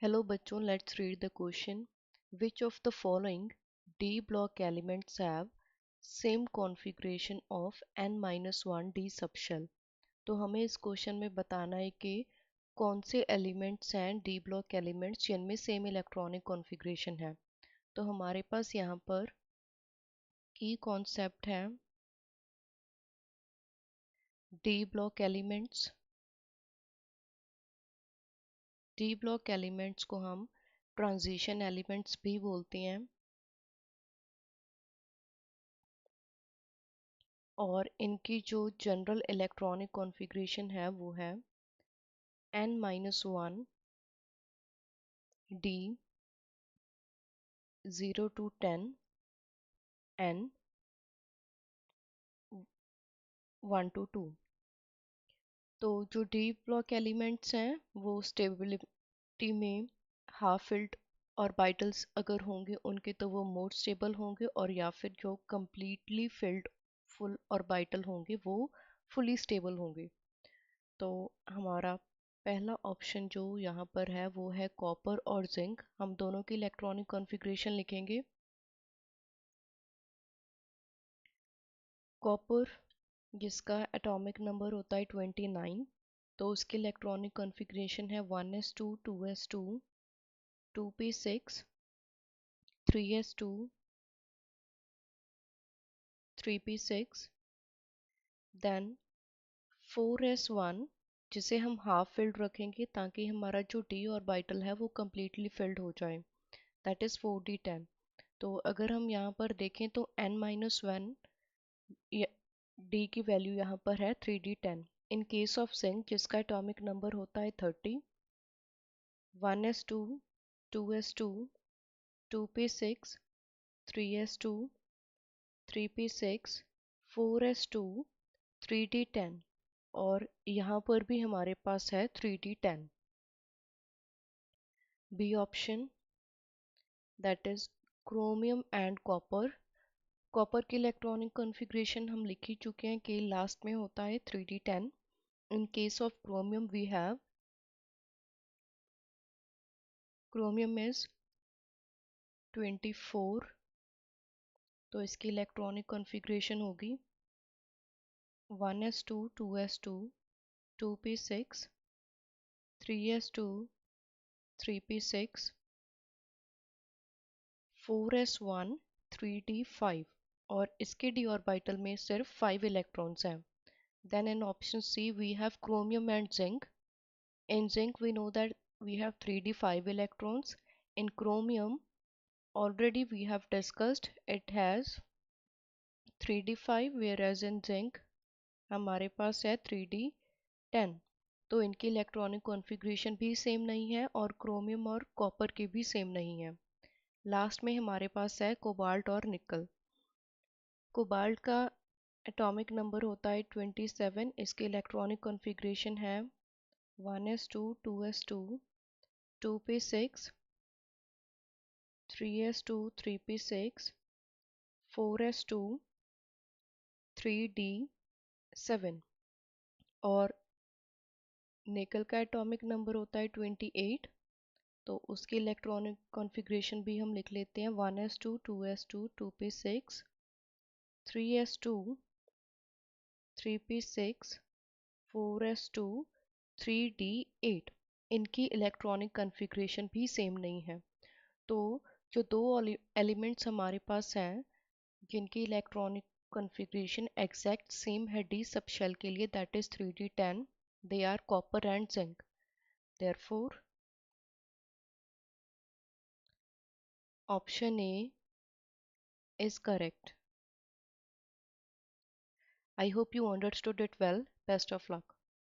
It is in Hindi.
Hello बच्चों, let's read the question. Which of the following D block elements have same configuration of n-1 D subshell? तो हमें इस क्वेश्चन में बताना है कि कौन से एलिमेंट्स हैं डी ब्लॉक एलिमेंट्स जिनमें सेम इलेक्ट्रॉनिक कॉन्फ़िगरेशन है। तो हमारे पास यहाँ पर की कॉन्सेप्ट है D block elements. D block elements को हम ट्रांजिशन एलिमेंट्स भी बोलते हैं और इनकी जो जनरल इलेक्ट्रॉनिक कॉन्फ़िगरेशन है वो है n-1 D 0 to 10 n 1 to 2। तो जो डी ब्लॉक एलिमेंट्स हैं वो स्टेबिलिटी में हाफ फिल्ड ऑर्बिटल्स अगर होंगे उनके तो वो मोर स्टेबल होंगे, और या फिर जो कम्प्लीटली फिल्ड फुल ऑर्बिटल होंगे वो फुली स्टेबल होंगे। तो हमारा पहला ऑप्शन जो यहाँ पर है वो है कॉपर और जिंक। हम दोनों की इलेक्ट्रॉनिक कॉन्फ़िगरेशन लिखेंगे। कॉपर जिसका एटॉमिक नंबर होता है 29, तो उसकी इलेक्ट्रॉनिक कॉन्फ़िगरेशन है 1s2 2s2 2p6 3s2 3p6, then 4s1 जिसे हम हाफ फिल्ड रखेंगे ताकि हमारा जो डी ऑर्बिटल है वो कम्प्लीटली फिल्ड हो जाए, दैट इज़ 4d10। तो अगर हम यहाँ पर देखें तो n-1 डी की वैल्यू यहाँ पर है 3d10। In case of zinc जिसका एटॉमिक नंबर होता है 30, 1s2 2s2 2p6 3s2 3p6 4s2 3d10, और यहाँ पर भी हमारे पास है 3d10। B option, that is chromium and copper. Copper की इलेक्ट्रॉनिक कॉन्फ़िगरेशन हम लिख ही चुके हैं कि लास्ट में होता है 3d10। In case of chromium we have chromium is 24, तो इसकी इलेक्ट्रॉनिक कॉन्फ़िगरेशन होगी 1s2 2s2 2p6 3s2 3p6 4s1 3d5, और इसके d ऑर्बिटल में सिर्फ 5 इलेक्ट्रॉन्स हैं। Then in option C we have chromium and zinc. In zinc we know that we have 3d5 electrons. In chromium already we have discussed it has 3d5, whereas in zinc हमारे पास है 3d10। तो इनकी इलेक्ट्रॉनिक कॉन्फ़िगरेशन भी सेम नहीं है और क्रोमियम और कॉपर की भी सेम नहीं है। लास्ट में हमारे पास है कोबाल्ट और निकल। कोबाल्ट का एटॉमिक नंबर होता है 27, इसकी इलेक्ट्रॉनिक कॉन्फ़िगरेशन है 1s2 2s2 2p6 3s2 3p6 4s2 3d7, और निकल का एटॉमिक नंबर होता है 28, तो उसकी इलेक्ट्रॉनिक कॉन्फ़िगरेशन भी हम लिख लेते हैं 1s2 2s2 2p6 3s2 3p6 4s2 3d8। इनकी इलेक्ट्रॉनिक कॉन्फ़िगरेशन भी सेम नहीं है। तो जो दो एलिमेंट्स हमारे पास हैं जिनकी इलेक्ट्रॉनिक कॉन्फ़िगरेशन एग्जैक्ट सेम है डी सब शेल के लिए, that is 3d10, they are copper and zinc. Therefore option A is correct. I hope you understood it well. Best of luck.